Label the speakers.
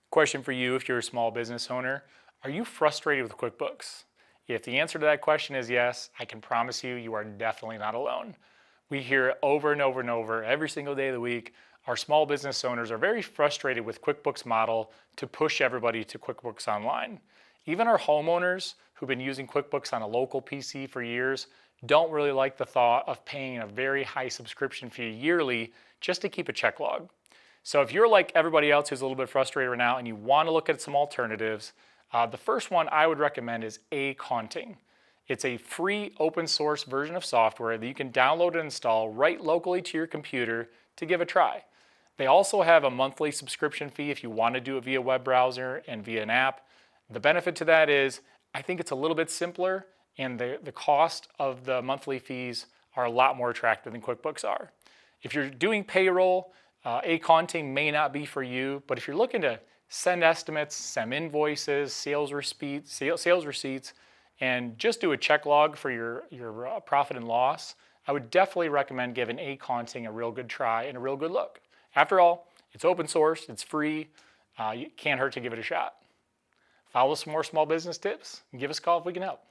Speaker 1: Question for you, if you're a small business owner, are you frustrated with QuickBooks? If the answer to that question is yes, I can promise you, you are definitely not alone. We hear it over and over and over every single day of the week. Our small business owners are very frustrated with QuickBooks model to push everybody to QuickBooks Online. Even our homeowners who've been using QuickBooks on a local PC for years don't really like the thought of paying a very high subscription fee yearly just to keep a check log. So if you're like everybody else who's a little bit frustrated right now and you want to look at some alternatives, the first one I would recommend is Akaunting. It's a free open source version of software that you can download and install right locally to your computer to give a try. They also have a monthly subscription fee if you want to do it via web browser and via an app. The benefit to that is I think it's a little bit simpler and the cost of the monthly fees are a lot more attractive than QuickBooks are. If you're doing payroll, Akaunting may not be for you, but if you're looking to send estimates, send invoices, sales receipts, and just do a check log for your profit and loss, I would definitely recommend giving Akaunting a real good try and a real good look. After all, it's open source, it's free, it can't hurt to give it a shot. Follow some more small business tips and give us a call if we can help.